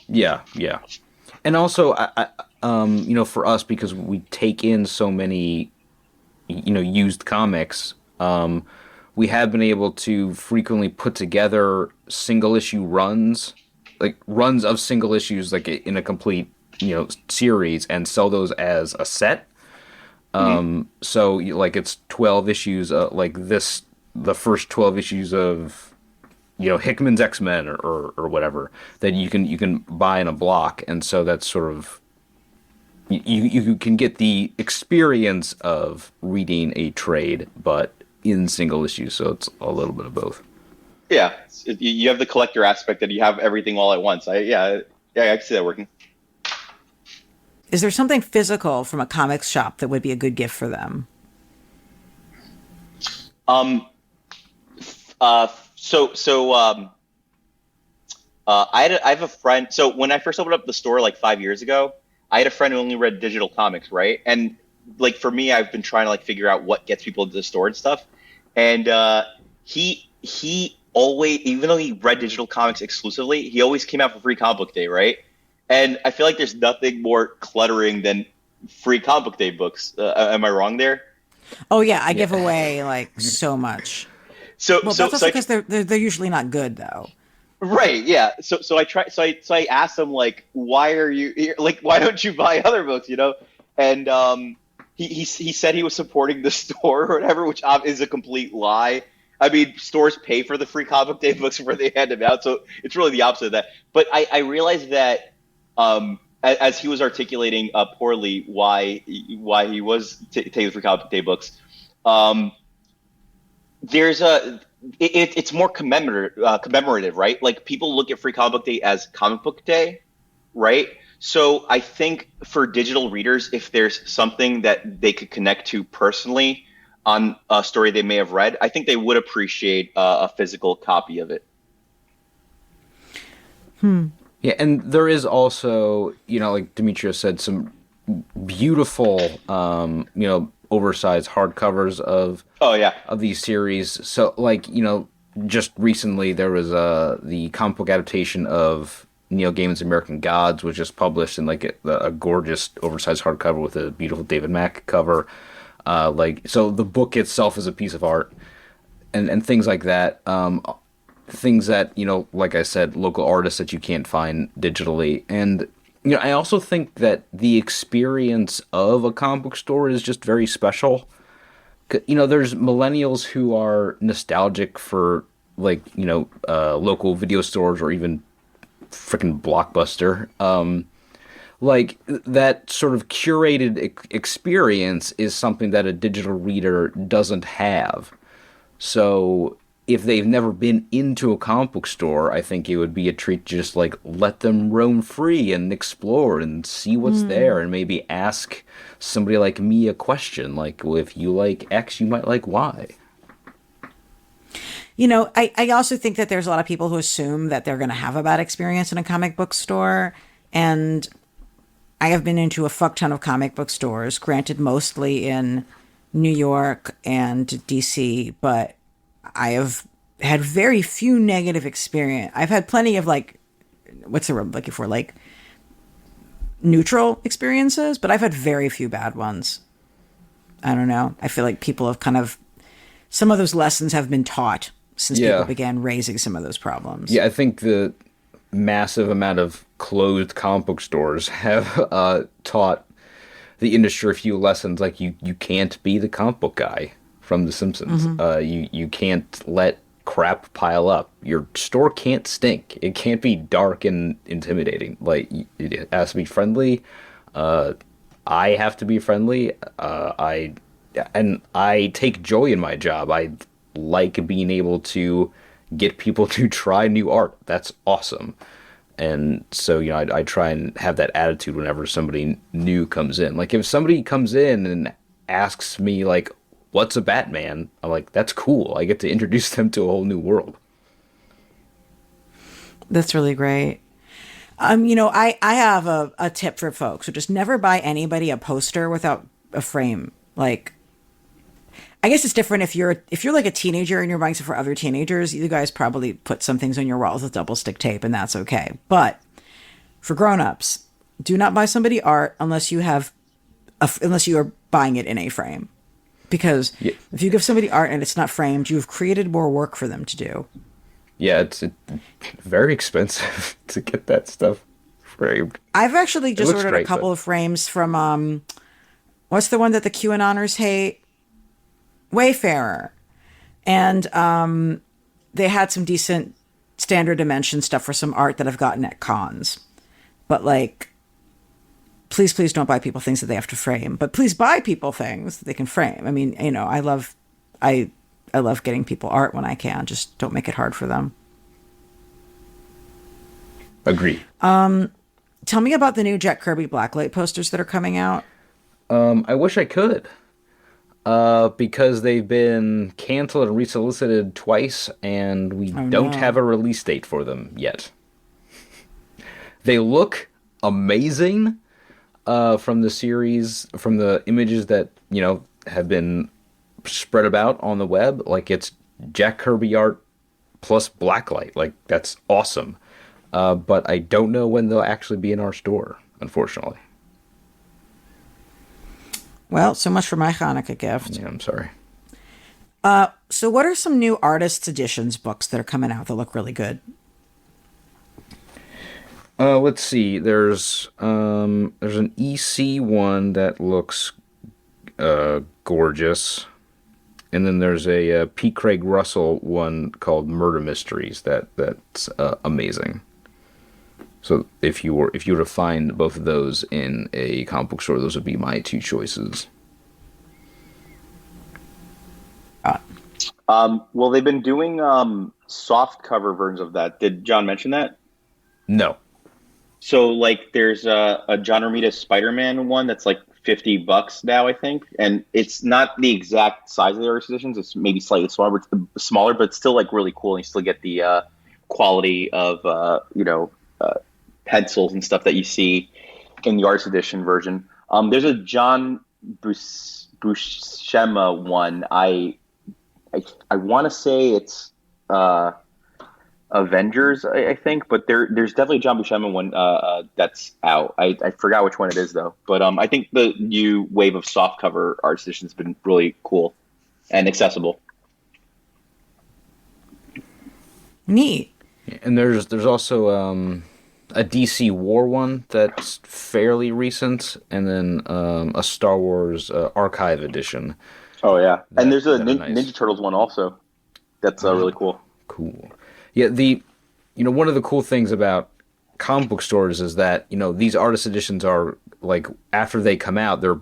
Yeah. And also, for us, because we take in so many, used comics, we have been able to frequently put together single issue runs, like runs of single issues, like in a complete, series, and sell those as a set. So like it's 12 issues, like the first 12 issues of, Hickman's X-Men or whatever that you can buy in a block. And so that's sort of, you can get the experience of reading a trade, but in single issues. So it's a little bit of both. Yeah. You have the collector aspect that you have everything all at once. I can see that working. Is there something physical from a comics shop that would be a good gift for them? I have a friend. So when I first opened up the store like 5 years ago, I had a friend who only read digital comics, right? And like for me, I've been trying to like figure out what gets people into the store and stuff. And he always, even though he read digital comics exclusively, he always came out for Free Comic Book Day, right? And I feel like there's nothing more cluttering than Free Comic Book Day books. Am I wrong there? Oh yeah, I give away like so much. That's also because they're usually not good though. Right. Yeah. So I asked him like, why are you here? Like, why don't you buy other books? And he said he was supporting the store or whatever, which is a complete lie. I mean, stores pay for the Free Comic Book Day books before they hand them out, so it's really the opposite of that. But I realized that as he was articulating poorly why he was taking the Free Comic Book Day books, it's more commemorative, right? Like people look at Free Comic Book Day as Comic Book Day, right? So I think for digital readers, if there's something that they could connect to personally on a story they may have read, I think they would appreciate a physical copy of it. Yeah, and there is also, like Dimitrios said, some beautiful, oversized hardcovers Oh yeah, of these series. So, like, just recently there was the comic book adaptation of Neil Gaiman's American Gods, was just published in like a gorgeous oversized hardcover with a beautiful David Mack cover. So the book itself is a piece of art, and things like that. Things that, like I said, local artists that you can't find digitally. And I also think that the experience of a comic book store is just very special. There's millennials who are nostalgic for like local video stores or even freaking Blockbuster. Like that sort of curated experience is something that a digital reader doesn't have. So if they've never been into a comic book store, I think it would be a treat to just like let them roam free and explore and see what's there, and maybe ask somebody like me a question like, well, if you like X, you might like Y. I also think that there's a lot of people who assume that they're going to have a bad experience in a comic book store. And I have been into a fuck ton of comic book stores, granted mostly in New York and DC, but I have had very few negative experience. I've had plenty of like, what's the word I'm looking for? Like neutral experiences, but I've had very few bad ones. I don't know. I feel like people have some of those lessons have been taught since people began raising some of those problems. Yeah, I think the massive amount of closed comic book stores have taught the industry a few lessons. Like you can't be the comic book guy from The Simpsons. You can't let crap pile up. Your store can't stink. It can't be dark and intimidating. Like it has to be friendly. I have to be friendly. I take joy in my job. I like being able to get people to try new art. That's awesome. And so, I try and have that attitude whenever somebody new comes in. Like if somebody comes in and asks me like, what's a Batman? I'm like, that's cool. I get to introduce them to a whole new world. That's really great. I have a tip for folks who just never buy anybody a poster without a frame. Like, I guess it's different if you're like a teenager and you're buying stuff for other teenagers. You guys probably put some things on your walls with double stick tape, and that's okay. But for grown-ups, do not buy somebody art unless you are buying it in a frame. Because if you give somebody art and it's not framed, you've created more work for them to do. Yeah, it's very expensive to get that stuff framed. I've actually just ordered a couple of frames from what's the one that the QAnoners hate? Wayfarer. And they had some decent standard dimension stuff for some art that I've gotten at cons. But like, please don't buy people things that they have to frame. But please buy people things that they can frame. I mean, I love getting people art when I can. Just don't make it hard for them. Agree. Tell me about the new Jack Kirby Blacklight posters that are coming out. I wish I could. Because they've been canceled and resolicited twice, and we don't have a release date for them yet. They look amazing from the series, from the images that, have been spread about on the web. Like, it's Jack Kirby art plus Blacklight. Like, that's awesome. But I don't know when they'll actually be in our store, unfortunately. Well, so much for my Hanukkah gift. Yeah, I'm sorry. So what are some new artists editions books that are coming out that look really good? Let's see. There's an EC one that looks gorgeous, and then there's a P. Craig Russell one called Murder Mysteries that's amazing. So if you were to find both of those in a comic book store, those would be my two choices. Well, they've been doing soft cover versions of that. Did John mention that? No. So like there's a John Romita Spider-Man one that's like $50 now, I think, and it's not the exact size of the artist editions. It's maybe slightly smaller, but it's still like really cool, and you still get the quality of pencils and stuff that you see in the artist edition version. There's a John Buscema one. I want to say it's Avengers, I think, but there's definitely a John Buscema one that's out. I forgot which one it is though, but I think the new wave of softcover artist edition has been really cool and accessible. Neat. And there's also a DC War one that's fairly recent, and then a Star Wars Archive edition. Oh yeah, and there's a nice. Ninja Turtles one also. That's really cool. Cool. Yeah, one of the cool things about comic book stores is that, these artist editions are, like, after they come out, they're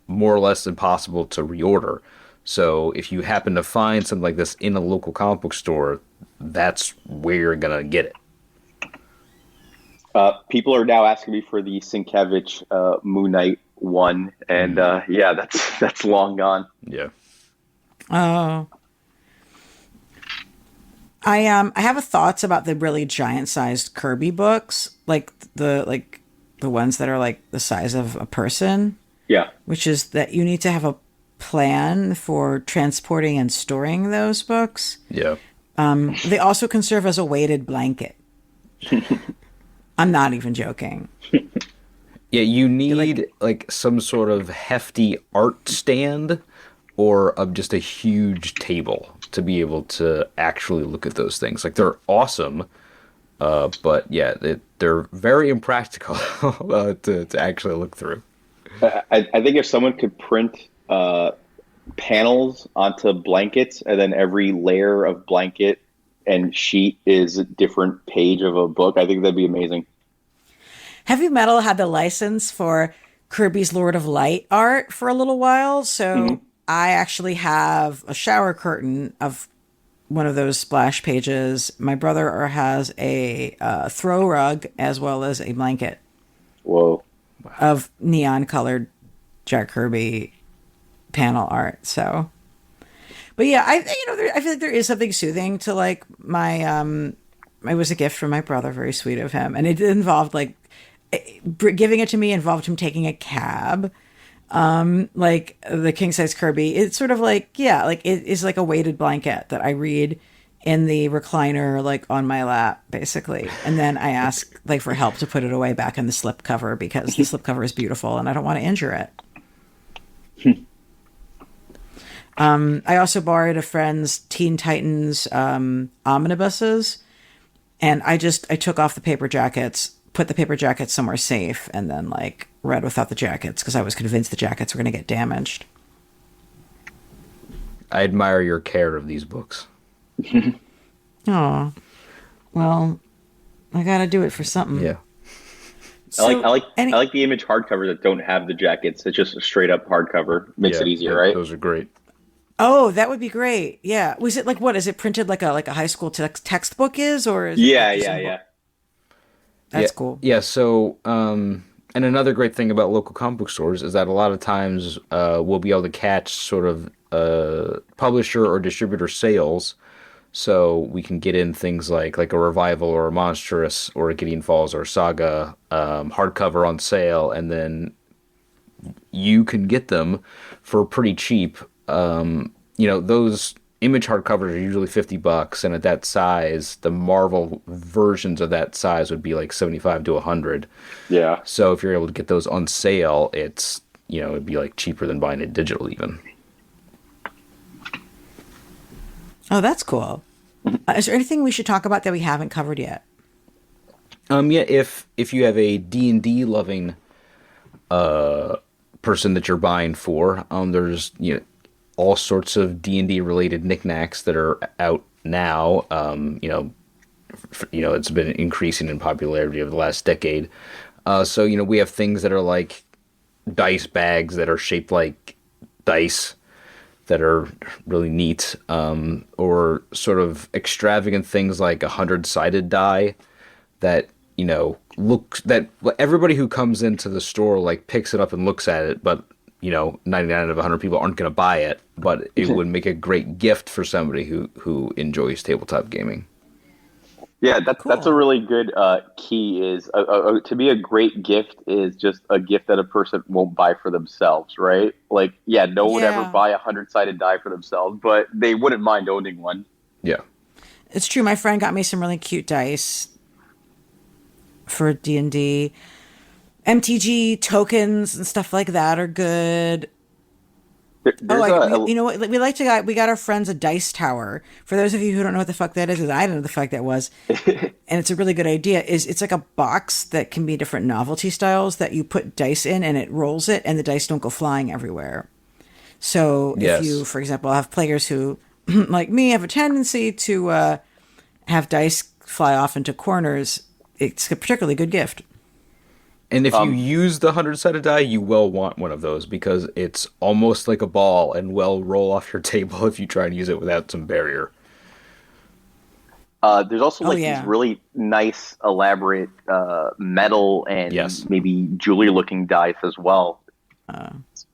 more or less impossible to reorder. So if you happen to find something like this in a local comic book store, that's where you're going to get it. People are now asking me for the Sienkiewicz Moon Knight one, and yeah, that's long gone. Yeah. Oh. I have thoughts about the really giant-sized Kirby books, like the ones that are like the size of a person. Yeah. Which is that you need to have a plan for transporting and storing those books. Yeah. They also can serve as a weighted blanket. I'm not even joking. Yeah, you need like some sort of hefty art stand or of just a huge table to be able to actually look at those things. Like, they're awesome, but yeah, they're very impractical to actually look through. I think if someone could print panels onto blankets, and then every layer of blanket and sheet is a different page of a book, I think that'd be amazing. Heavy Metal had the license for Kirby's Lord of Light art for a little while, so I actually have a shower curtain of one of those splash pages. My brother has a throw rug as well as a blanket. Whoa. Of neon colored Jack Kirby panel art. So, but yeah, I feel like there is something soothing to like my it was a gift from my brother, very sweet of him, and it involved like giving it to me involved him taking a cab. Like the king size Kirby, it's sort of like, yeah, like it is like a weighted blanket that I read in the recliner, like on my lap, basically. And then I ask like for help to put it away back in the slipcover because the slipcover is beautiful and I don't want to injure it. I also borrowed a friend's Teen Titans omnibuses, and I took off the paper jackets, put the paper jackets somewhere safe, and then like read without the jackets because I was convinced the jackets were going to get damaged. I admire your care of these books. Oh, well, I got to do it for something. Yeah. So, I like the image hardcovers that don't have the jackets. It's just a straight up hardcover. Makes it easier, right? Those are great. Oh, that would be great. Yeah. Was it like what? Is it printed like a high school textbook is, or is yeah. That's cool. Yeah. So, and another great thing about local comic book stores is that a lot of times we'll be able to catch sort of publisher or distributor sales. So we can get in things like a Revival or a Monstrous or a Gideon Falls or a Saga hardcover on sale, and then you can get them for pretty cheap. Those image hardcovers are usually $50, and at that size, the Marvel versions of that size would be like $75 to $100. Yeah. So if you're able to get those on sale, it's it'd be like cheaper than buying it digital even. Oh, that's cool. Is there anything we should talk about that we haven't covered yet? Yeah, if you have a D&D loving person that you're buying for, there's all sorts of D&D related knickknacks that are out now. It's been increasing in popularity over the last decade. So we have things that are like dice bags that are shaped like dice that are really neat, or sort of extravagant things like 100-sided die that looks that everybody who comes into the store like picks it up and looks at it, but 99 out of 100 people aren't going to buy it, but it would make a great gift for somebody who enjoys tabletop gaming. Yeah, that's Cool. a really good key. Is to be a great gift is just a gift that a person won't buy for themselves, right? Like, yeah, no one would ever Yeah. buy a 100-sided die for themselves, but they wouldn't mind owning one. Yeah. It's true. My friend got me some really cute dice for D&D. MTG tokens and stuff like that are good. You know what? We got our friends a dice tower. For those of you who don't know what the fuck that is, 'cause I didn't know the fuck that was, and it's a really good idea. It's like a box that can be different novelty styles that you put dice in, and it rolls it, and the dice don't go flying everywhere. So Yes. if you, for example, have players who, like me, have a tendency to have dice fly off into corners, it's a particularly good gift. And if you use the 100-sided die, you will want one of those because it's almost like a ball and will roll off your table if you try and use it without some barrier. There's also like yeah. these really nice, elaborate metal and Yes. maybe jewelry-looking dice as well.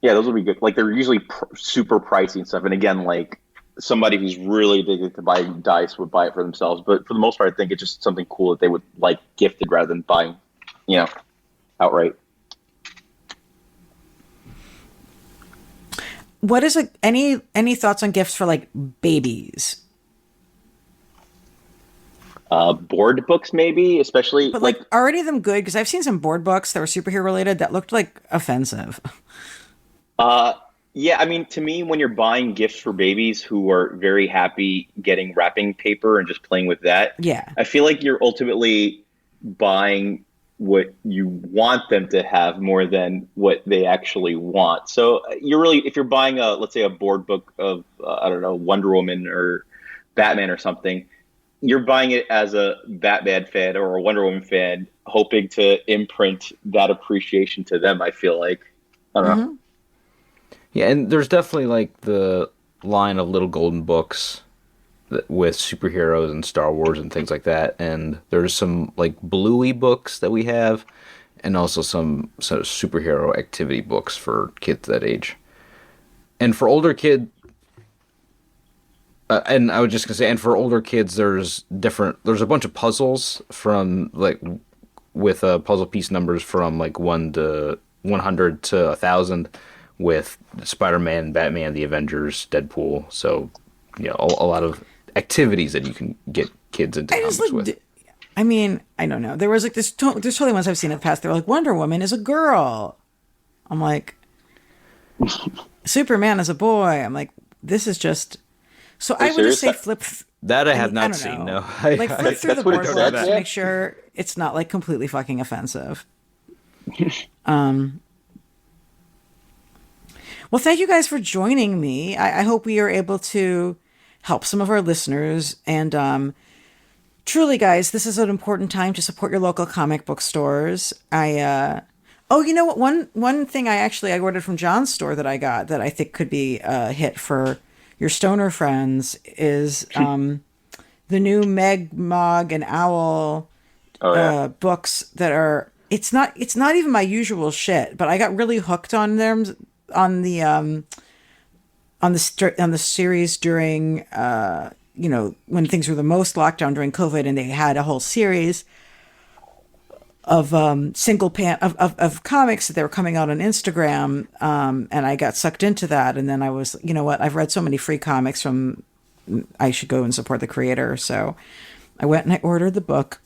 Yeah, those would be good. Like they're usually super pricey and stuff. And again, like somebody who's really addicted to buying dice would buy it for themselves. But for the most part, I think it's just something cool that they would like gifted rather than buying, outright. What is any thoughts on gifts for like babies? Board books, maybe, especially. But like, are any of them good? Because I've seen some board books that were superhero related that looked like offensive. Yeah, I mean, to me, when you're buying gifts for babies who are very happy getting wrapping paper and just playing with that, Yeah. I feel like you're ultimately buying what you want them to have more than what they actually want. So you're really, if you're buying let's say a board book of, I don't know, Wonder Woman or Batman or something, you're buying it as a Batman fan or a Wonder Woman fan, hoping to imprint that appreciation to them, I feel like. I don't know. Yeah, and there's definitely like the line of little golden books with superheroes and Star Wars and things like that. And there's some like Bluey books that we have, and also some sort of superhero activity books for kids that age. And for older and I was just gonna say, and for older kids, there's a bunch of puzzles from like with puzzle piece numbers from like 1 to 100 to 1,000 with Spider-Man, Batman, the Avengers, Deadpool. So, a lot of activities that you can get kids into comics with. I mean, I don't know. There was like there's totally ones I've seen in the past. They're like Wonder Woman is a girl. I'm like, Superman is a boy. I'm like, this is just. So I would just say flip. That I have I not don't seen. know. No, Like flip through the what it board said, books to yeah. make sure it's not like completely fucking offensive. Well, thank you guys for joining me. I hope we are able to help some of our listeners. And truly, guys, this is an important time to support your local comic book stores. Oh, you know what? One thing I ordered from John's store that I got that I think could be a hit for your stoner friends is the new Meg, Mog, and Owl books that are. It's not even my usual shit, but I got really hooked on them on the series during when things were the most locked down during COVID, and they had a whole series of of comics that they were coming out on Instagram, and I got sucked into that. And then I was, you know what, I've read so many free comics from, I should go and support the creator. So I went and I ordered the book,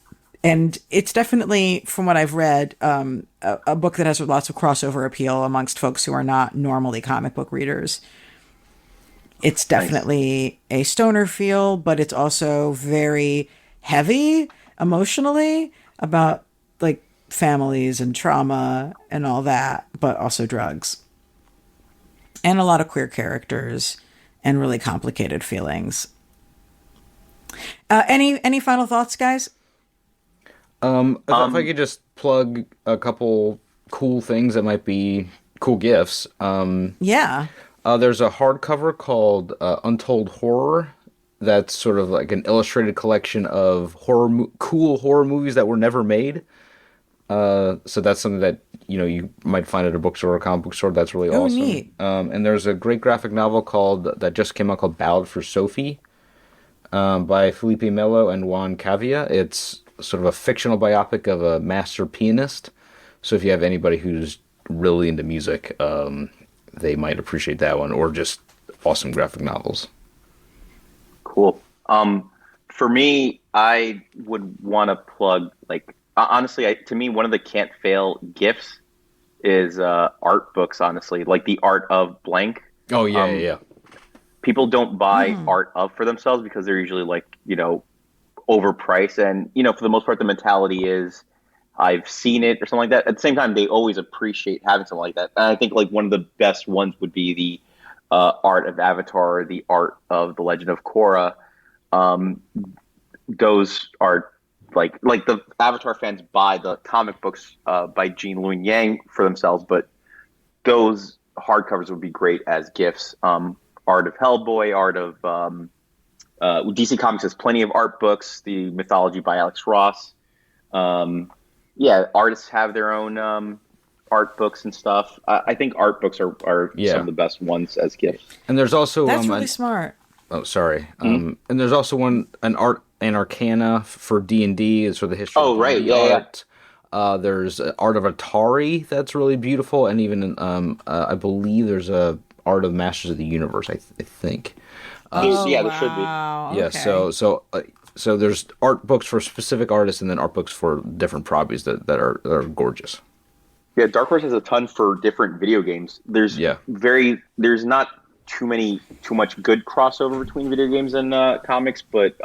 and it's definitely, from what I've read, a book that has lots of crossover appeal amongst folks who are not normally comic book readers. It's definitely a stoner feel, but it's also very heavy emotionally about like families and trauma and all that, but also drugs and a lot of queer characters and really complicated feelings. Any final thoughts, guys? If I could just plug a couple cool things that might be cool gifts. Yeah. There's a hardcover called Untold Horror. That's sort of like an illustrated collection of cool horror movies that were never made. So that's something that you might find at a bookstore or a comic book store. That's really Oh, awesome. neat. And there's a great graphic novel that just came out called Ballad for Sophie, by Felipe Melo and Juan Cavia. It's sort of a fictional biopic of a master pianist. So if you have anybody who's really into music, they might appreciate that one, or just awesome graphic novels. Cool. For me, I would want to plug, like, honestly, to me, one of the can't fail gifts is art books, honestly, like the art of blank. Oh, yeah. People don't buy art of for themselves because they're usually like, overpriced. And, for the most part, the mentality is I've seen it or something like that. At the same time, they always appreciate having something like that. And I think like one of the best ones would be the art of Avatar, or the art of The Legend of Korra. Those are like the Avatar fans buy the comic books by Gene Luen Yang for themselves, but those hardcovers would be great as gifts. Art of Hellboy, art of DC Comics has plenty of art books. The Mythology by Alex Ross. Artists have their own art books and stuff. I think art books are some of the best ones as gifts. And there's also That's really smart. Oh, sorry. And there's also an Arcana for D&D. It's for the history of right. D&D art. There's art of Atari that's really beautiful, and even I believe there's a art of Masters of the Universe. I think. There should be. Yeah. Okay. So there's art books for specific artists, and then art books for different properties that are gorgeous. Yeah, Dark Horse has a ton for different video games. There's not too much good crossover between video games and comics, but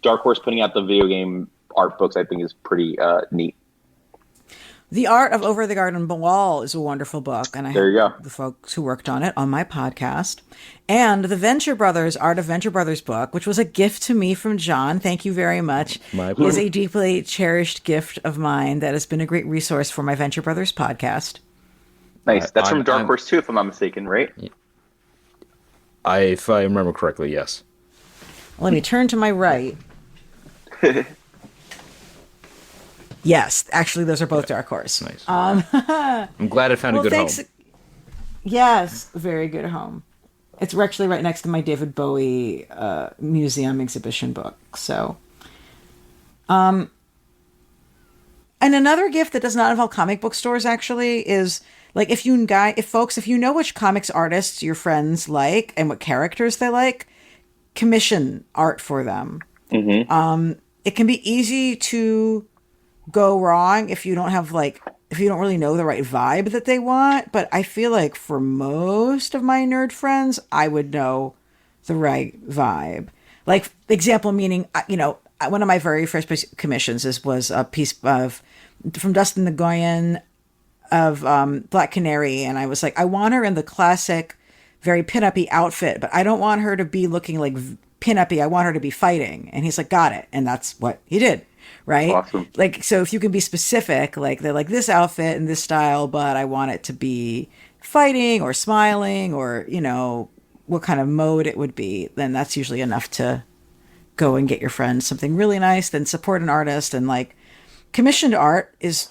Dark Horse putting out the video game art books, I think, is pretty neat. The Art of Over the Garden Wall is a wonderful book, and I have the folks who worked on it on my podcast. And the Venture Brothers Art of Venture Brothers book, which was a gift to me from John. Thank you very much. My pleasure. Is a deeply cherished gift of mine that has been a great resource for my Venture Brothers podcast. Nice. That's from Dark Horse too, if I'm not mistaken, right? If I remember correctly, yes. Let me turn to my right. Yes, actually, those are both Dark Horse. Nice. I'm glad I found a good home. Yes, very good home. It's actually right next to my David Bowie museum exhibition book. So, and another gift that does not involve comic book stores actually is like if you know which comics artists your friends like and what characters they like, commission art for them. Mm-hmm. It can be easy to go wrong if you don't really know the right vibe that they want. But I feel like for most of my nerd friends, I would know the right vibe. Like example, meaning, one of my very first commissions was a piece from Dustin the Goyen of Black Canary. And I was like, I want her in the classic, very pin-up-y outfit, but I don't want her to be looking like pin-up-y. I want her to be fighting. And he's like, got it. And that's what he did. Right? Awesome. Like, so if you can be specific, like they're like this outfit and this style, but I want it to be fighting or smiling or, what kind of mode it would be, then that's usually enough to go and get your friend something really nice, then support an artist. And like commissioned art is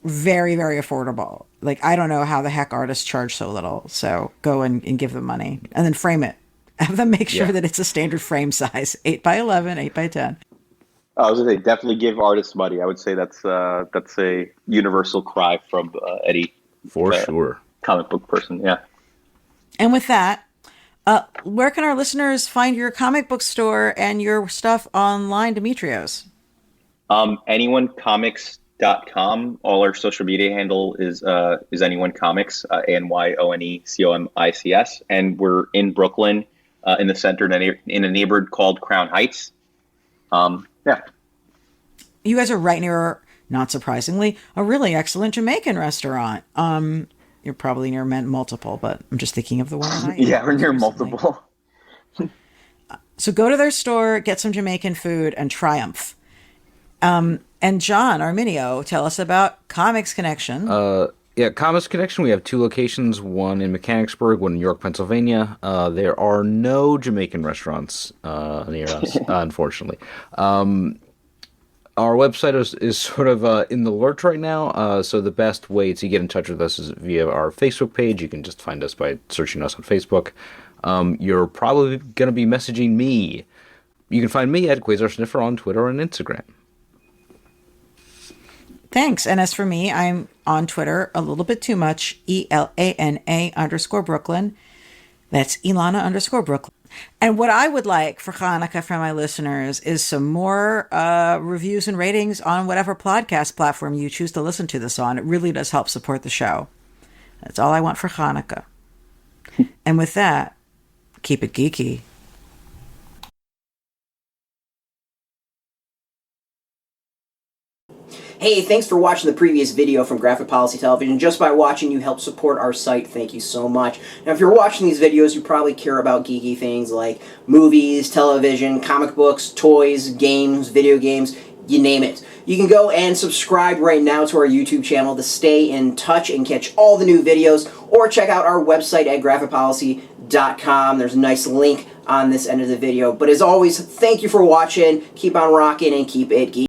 very, very affordable. Like, I don't know how the heck artists charge so little. So go and give them money and then frame it. Have them make sure that it's a standard frame size, 8x11, 8x10. I was going to say, definitely give artists money. I would say that's a universal cry from Eddie. For sure. Comic book person, yeah. And with that, where can our listeners find your comic book store and your stuff online, Dimitrios? Anyonecomics.com. All our social media handle is Anyone Comics, ANYONECOMICS. And we're in Brooklyn, in the center, in a neighborhood called Crown Heights. Yeah. You guys are right near, not surprisingly, a really excellent Jamaican restaurant. You're probably near multiple, but I'm just thinking of the one I Yeah, we're near multiple. So go to their store, get some Jamaican food, and triumph. And John, Arminio, tell us about Comix Connection. Comix Connection, we have 2 locations, one in Mechanicsburg, one in York, Pennsylvania. There are no Jamaican restaurants near us, unfortunately. Our website is sort of in the lurch right now, so the best way to get in touch with us is via our Facebook page. You can just find us by searching us on Facebook. You're probably going to be messaging me. You can find me at Quasar Sniffer on Twitter and Instagram. Thanks. And as for me, I'm on Twitter a little bit too much, ELANA_Brooklyn. That's Ilana_Brooklyn. And what I would like for Hanukkah from my listeners is some more reviews and ratings on whatever podcast platform you choose to listen to this on. It really does help support the show. That's all I want for Hanukkah. And with that, keep it geeky. Hey, thanks for watching the previous video from Graphic Policy Television. Just by watching, you help support our site. Thank you so much. Now, if you're watching these videos, you probably care about geeky things like movies, television, comic books, toys, games, video games, you name it. You can go and subscribe right now to our YouTube channel to stay in touch and catch all the new videos, or check out our website at graphicpolicy.com. There's a nice link on this end of the video. But as always, thank you for watching. Keep on rocking and keep it geeky.